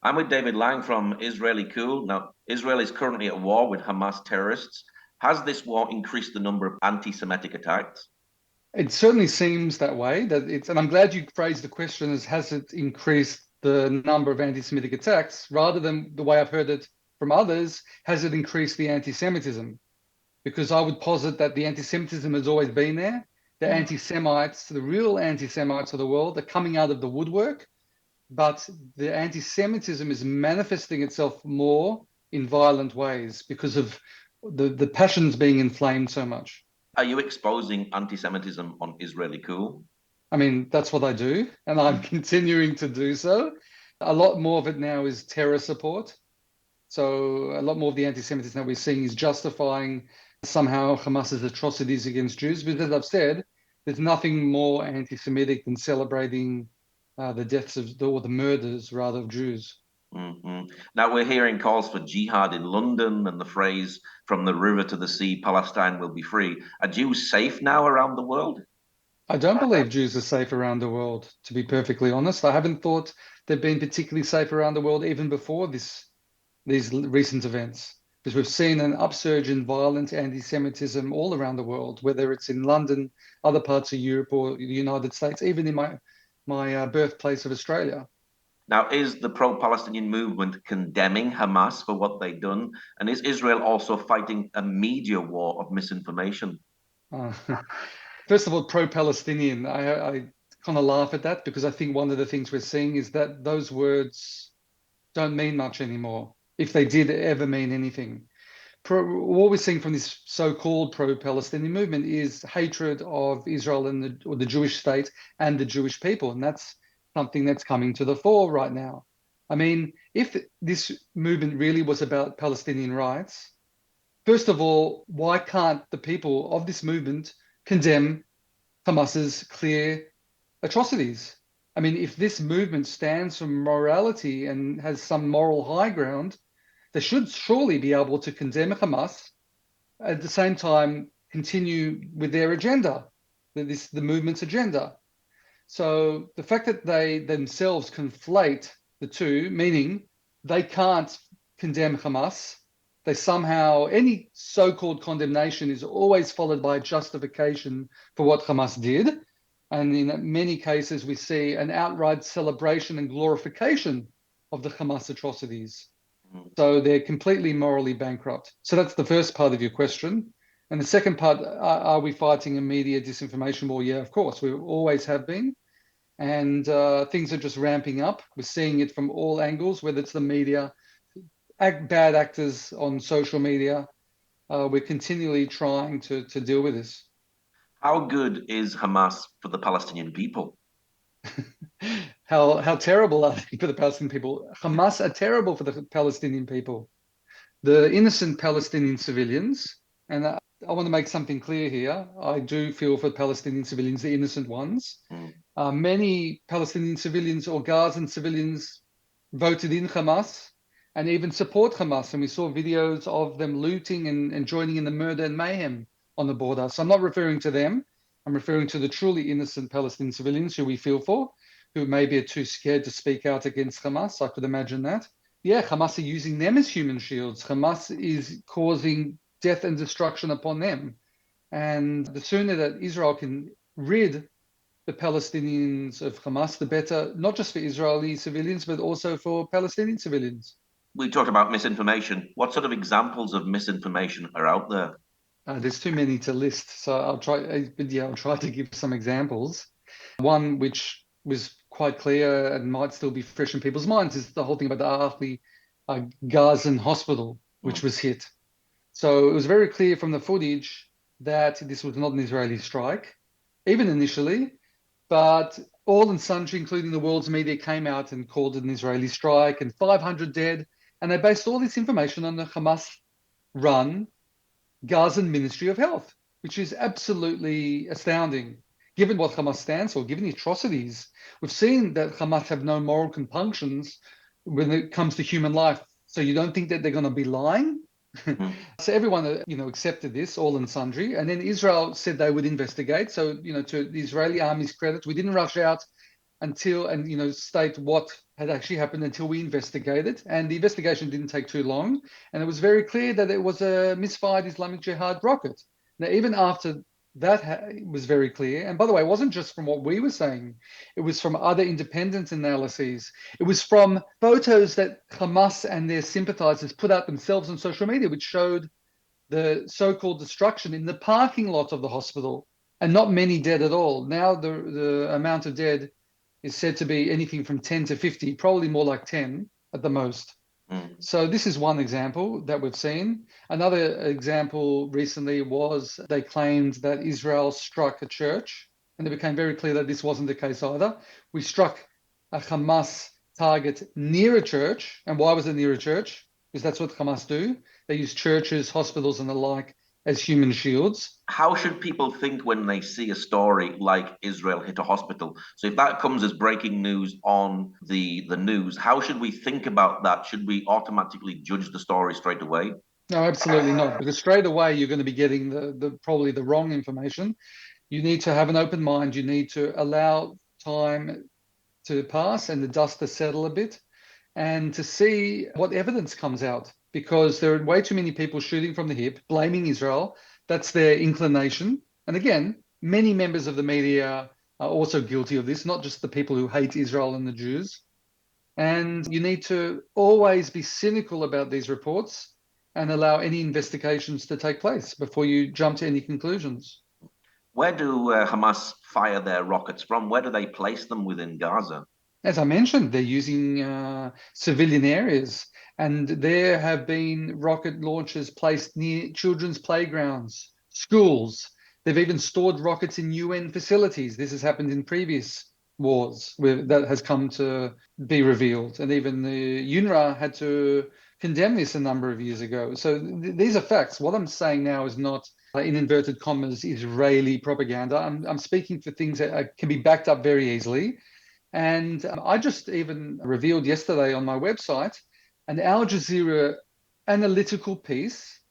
I'm with David Lange from Israeli Cool. Now, Israel is currently at war with Hamas terrorists. Has this war increased the number of anti-Semitic attacks? It certainly seems that way. And I'm glad you phrased the question as has it increased the number of anti-Semitic attacks, rather than the way I've heard it from others, has it increased the anti-Semitism? Because I would posit that the anti-Semitism has always been there. The Mm. anti-Semites, the real anti-Semites of the world, are coming out of the woodwork, but the anti-Semitism is manifesting itself more in violent ways because of the passions being inflamed so much. Are you exposing anti-Semitism on Israeli Cool? I mean, that's what I do, and I'm continuing to do so. A lot more of it now is terror support. So a lot more of the anti-Semitism that we're seeing is justifying somehow Hamas's atrocities against Jews. Because as I've said, there's nothing more anti-Semitic than celebrating the deaths or the murders rather of Jews. Mhm. Now, we're hearing calls for jihad in London and the phrase from the river to the sea, Palestine will be free. Are Jews safe now around the world? I don't believe Jews are safe around the world, to be perfectly honest. I haven't thought they've been particularly safe around the world even before these recent events, because we've seen an upsurge in violent anti-Semitism all around the world, whether it's in London, other parts of Europe, or the United States, even in my birthplace of Australia. Now, is the pro-Palestinian movement condemning Hamas for what they've done? And is Israel also fighting a media war of misinformation? Uh, First of all, pro-Palestinian, I kind of laugh at that because I think one of the things we're seeing is that those words don't mean much anymore, if they did ever mean anything. What we're seeing from this so-called pro-Palestinian movement is hatred of Israel and or the Jewish state and the Jewish people, and that's something that's coming to the fore right now. I mean, if this movement really was about Palestinian rights, first of all, why can't the people of this movement condemn Hamas's clear atrocities? I mean, if this movement stands for morality and has some moral high ground, they should surely be able to condemn Hamas at the same time continue with their agenda, the movement's agenda. So the fact that they themselves conflate the two, meaning they can't condemn Hamas, they somehow, any so-called condemnation is always followed by justification for what Hamas did. And in many cases, we see an outright celebration and glorification of the Hamas atrocities. So they're completely morally bankrupt. So that's the first part of your question. And the second part, are we fighting a media disinformation war? Yeah, of course, we always have been. And things are just ramping up. We're seeing it from all angles, whether it's the media, bad actors on social media. We're continually trying to deal with this. How good is Hamas for the Palestinian people? How terrible are they for the Palestinian people? Hamas are terrible for the Palestinian people. The innocent Palestinian civilians, and I want to make something clear here. I do feel for Palestinian civilians, the innocent ones. Mm. Many Palestinian civilians or Gazan civilians voted in Hamas and even support Hamas. And we saw videos of them looting and joining in the murder and mayhem on the border. So I'm not referring to them. I'm referring to the truly innocent Palestinian civilians who we feel for, who maybe are too scared to speak out against Hamas. I could imagine that. Yeah, Hamas are using them as human shields. Hamas is causing death and destruction upon them. And the sooner that Israel can rid the Palestinians of Hamas, the better, not just for Israeli civilians, but also for Palestinian civilians. We talked about misinformation. What sort of examples of misinformation are out there? There's too many to list, so I'll try. But yeah, I'll try to give some examples. One which was quite clear and might still be fresh in people's minds is the whole thing about the Ahli Gazan hospital, Mm. which was hit. So it was very clear from the footage that this was not an Israeli strike, even initially. But all and sundry, including the world's media, came out and called it an Israeli strike and 500 dead. And they based all this information on the Hamas run Gazan Ministry of Health, which is absolutely astounding. Given what Hamas stands for, given the atrocities, we've seen that Hamas have no moral compunctions when it comes to human life. So you don't think that they're going to be lying? Mm. So everyone, accepted this, all and sundry. And then Israel said they would investigate. So, to the Israeli army's credit, we didn't rush out until, and, state what had actually happened until we investigated. And the investigation didn't take too long. And it was very clear that it was a misfired Islamic Jihad rocket. Now, even after that was very clear, and by the way, it wasn't just from what we were saying, it was from other independent analyses. It was from photos that Hamas and their sympathizers put out themselves on social media, which showed the so-called destruction in the parking lot of the hospital, and not many dead at all. Now the amount of dead is said to be anything from 10 to 50, probably more like 10 at the most. Mm. So this is one example that we've seen. Another example recently was they claimed that Israel struck a church, and it became very clear that this wasn't the case either. We struck a Hamas target near a church. And why was it near a church? Because that's what Hamas do. They use churches, hospitals, and the like as human shields. How should people think when they see a story like Israel hit a hospital? So if that comes as breaking news on the news, how should we think about that? Should we automatically judge the story straight away? No, absolutely not. Because straight away you're going to be getting the probably the wrong information. You need to have an open mind. You need to allow time to pass and the dust to settle a bit and to see what evidence comes out, because there are way too many people shooting from the hip, blaming Israel. That's their inclination. And again, many members of the media are also guilty of this, not just the people who hate Israel and the Jews. And you need to always be cynical about these reports and allow any investigations to take place before you jump to any conclusions. Where do Hamas fire their rockets from? Where do they place them within Gaza? As I mentioned, they're using civilian areas, and there have been rocket launches placed near children's playgrounds, schools. They've even stored rockets in UN facilities. This has happened in previous wars where that has come to be revealed. And even the UNRWA had to condemn this a number of years ago. So these are facts. What I'm saying now is not, in inverted commas, Israeli propaganda. I'm speaking for things that can be backed up very easily. And I just even revealed yesterday on my website an Al Jazeera analytical piece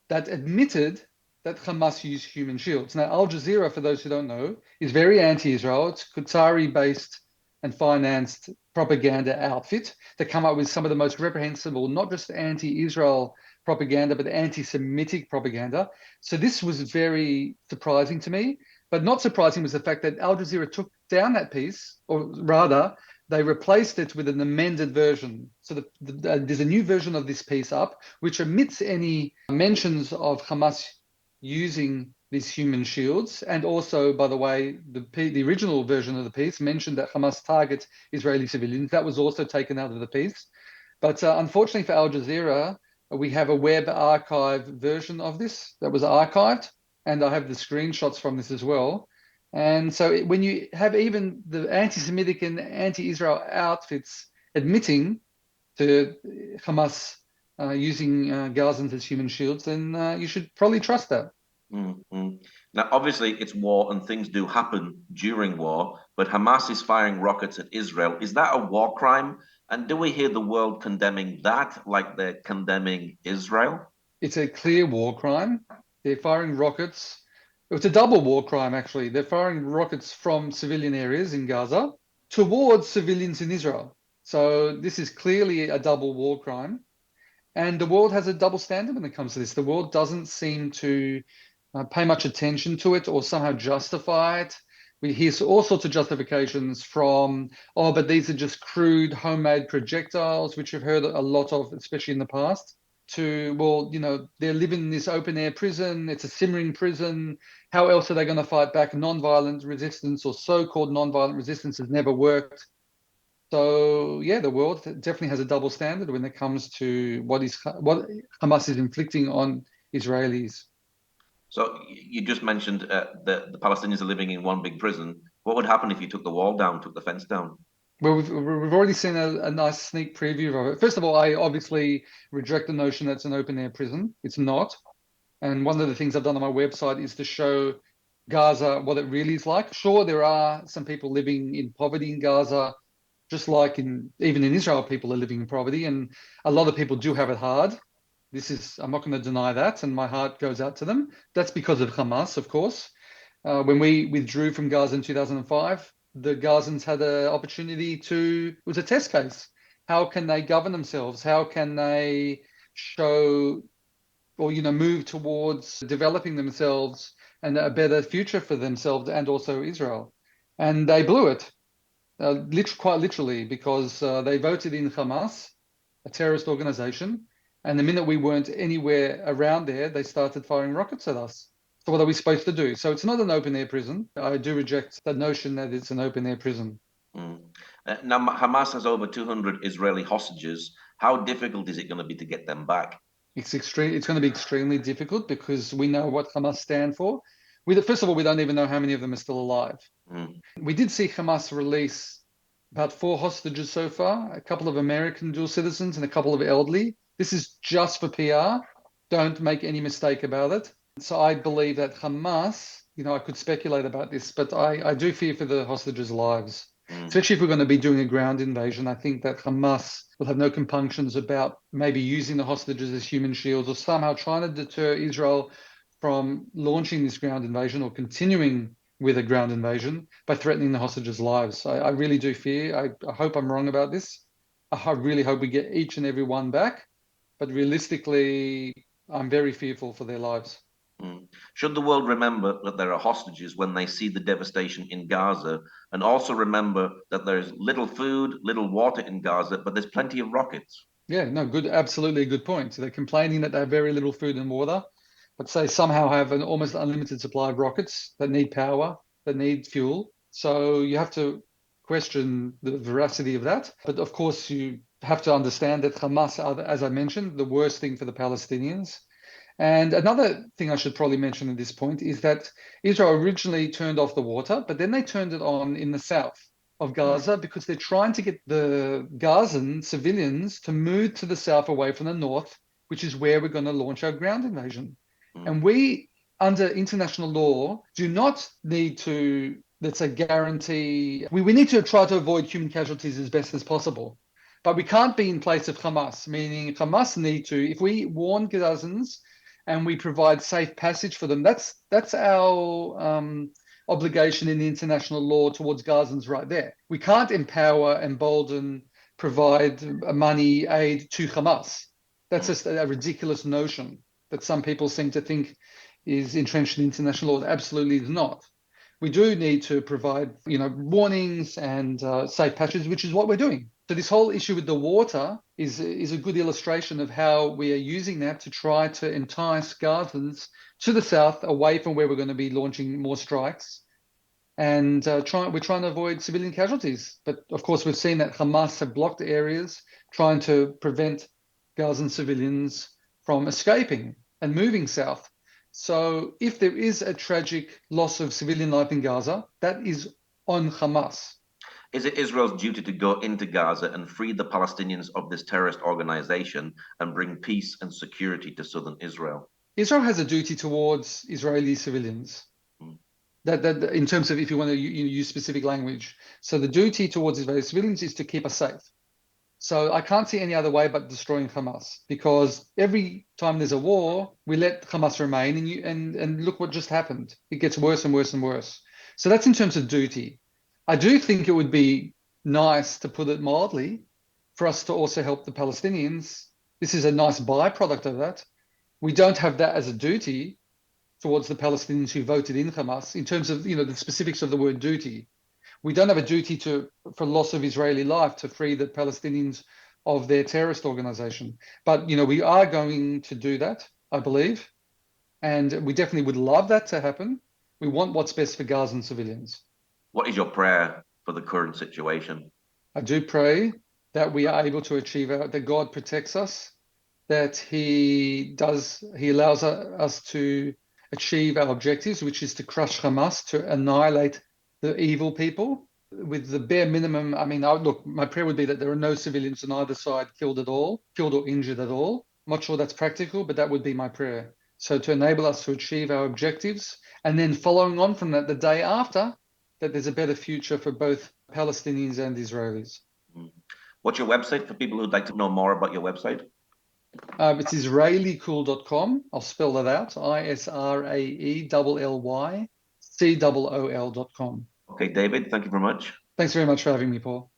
that admitted that Hamas used human shields. Now, Al Jazeera, for those who don't know, is very anti-Israel. It's Qatari-based and financed propaganda outfit that come up with some of the most reprehensible, not just anti-Israel propaganda, but anti-Semitic propaganda. So this was very surprising to me. But not surprising was the fact that Al Jazeera took down that piece, or rather, they replaced it with an amended version. So there's a new version of this piece up, which omits any mentions of Hamas using these human shields. And also, by the way, the original version of the piece mentioned that Hamas targets Israeli civilians. That was also taken out of the piece. But unfortunately for Al Jazeera, we have a web archive version of this that was archived. And I have the screenshots from this as well. And so when you have even the anti-Semitic and anti-Israel outfits admitting to Hamas using Gazans as human shields, then you should probably trust that. Mm-hmm. Now, obviously, it's war and things do happen during war, but Hamas is firing rockets at Israel. Is that a war crime? And do we hear the world condemning that like they're condemning Israel? It's a clear war crime. They're firing rockets. It's a double war crime, actually. They're firing rockets from civilian areas in Gaza towards civilians in Israel. So this is clearly a double war crime. And the world has a double standard when it comes to this. The world doesn't seem to pay much attention to it or somehow justify it. We hear all sorts of justifications from, oh, but these are just crude homemade projectiles, which we've heard a lot of, especially in the past, to, well, they're living in this open air prison. It's a simmering prison. How else are they going to fight back? Nonviolent resistance or so-called nonviolent resistance has never worked. So yeah, the world definitely has a double standard when it comes to what Hamas is inflicting on Israelis. So you just mentioned the Palestinians are living in one big prison. What would happen if you took the wall down, took the fence down? Well, we've already seen a nice sneak preview of it. First of all, I obviously reject the notion that it's an open air prison. It's not. And one of the things I've done on my website is to show Gaza what it really is like. Sure, there are some people living in poverty in Gaza, just like even in Israel, people are living in poverty, and a lot of people do have it hard. I'm not going to deny that, and my heart goes out to them. That's because of Hamas, of course. When we withdrew from Gaza in 2005, the Gazans had an opportunity to, it was a test case. How can they govern themselves? How can they show or, move towards developing themselves and a better future for themselves and also Israel? And they blew it, quite literally, because they voted in Hamas, a terrorist organization. And the minute we weren't anywhere around there, they started firing rockets at us. So what are we supposed to do? So it's not an open air prison. I do reject the notion that it's an open air prison. Mm. Now, Hamas has over 200 Israeli hostages. How difficult is it going to be to get them back? It's going to be extremely difficult because we know what Hamas stand for. First of all, we don't even know how many of them are still alive. Mm. We did see Hamas release about 4 hostages so far, a couple of American dual citizens and a couple of elderly. This is just for PR. Don't make any mistake about it. So I believe that Hamas, I could speculate about this, but I do fear for the hostages' lives. Especially if we're going to be doing a ground invasion. I think that Hamas will have no compunctions about maybe using the hostages as human shields or somehow trying to deter Israel from launching this ground invasion or continuing with a ground invasion by threatening the hostages' lives. I really do fear. I hope I'm wrong about this. I really hope we get each and every one back. But realistically, I'm very fearful for their lives. Mm. Should the world remember that there are hostages when they see the devastation in Gaza, and also remember that there's little food, little water in Gaza, but there's plenty of rockets? Yeah, no, good, absolutely a good point. So they're complaining that they have very little food and water, but say somehow have an almost unlimited supply of rockets that need power, that need fuel. So you have to question the veracity of that. But of course, you have to understand that Hamas are, as I mentioned, the worst thing for the Palestinians. And another thing I should probably mention at this point is that Israel originally turned off the water, but then they turned it on in the south of Mm. Gaza because they're trying to get the Gazan civilians to move to the south away from the north, which is where we're going to launch our ground invasion. Mm. And we, under international law, do not need to, let's say, guarantee, we need to try to avoid human casualties as best as possible. But we can't be in place of Hamas, meaning Hamas need to, if we warn Gazans and we provide safe passage for them, that's our obligation in the international law towards Gazans right there. We can't empower, embolden, provide money, aid to Hamas. That's Mm. just a ridiculous notion that some people seem to think is entrenched in international law. It absolutely is not. We do need to provide, warnings and safe passage, which is what we're doing. So this whole issue with the water is a good illustration of how we are using that to try to entice Gazans to the south, away from where we're going to be launching more strikes. And we're trying to avoid civilian casualties. But of course, we've seen that Hamas have blocked areas trying to prevent Gazan civilians from escaping and moving south. So if there is a tragic loss of civilian life in Gaza, that is on Hamas. Is it Israel's duty to go into Gaza and free the Palestinians of this terrorist organization and bring peace and security to southern Israel? Israel has a duty towards Israeli civilians. Mm. That in terms of if you want to use specific language. So the duty towards Israeli civilians is to keep us safe. So I can't see any other way but destroying Hamas, because every time there's a war, we let Hamas remain, and look what just happened. It gets worse and worse and worse. So that's in terms of duty. I do think it would be nice, to put it mildly, for us to also help the Palestinians. This is a nice byproduct of that. We don't have that as a duty towards the Palestinians who voted in Hamas in terms of the specifics of the word duty. We don't have a duty for loss of Israeli life to free the Palestinians of their terrorist organization. But we are going to do that, I believe, and we definitely would love that to happen. We want what's best for Gazan civilians. What is your prayer for the current situation? I do pray that we are able to achieve that God protects us, that He allows us to achieve our objectives, which is to crush Hamas, to annihilate the evil people with the bare minimum. I mean, look, my prayer would be that there are no civilians on either side killed or injured at all. I'm not sure that's practical, but that would be my prayer. So to enable us to achieve our objectives, and then following on from that, the day after, that there's a better future for both Palestinians and Israelis. Mm. What's your website for people who'd like to know more about your website? It's israelicool.com. I'll spell that out. ISRAELLYCOOL.com. Okay, David, thank you very much. Thanks very much for having me, Paul.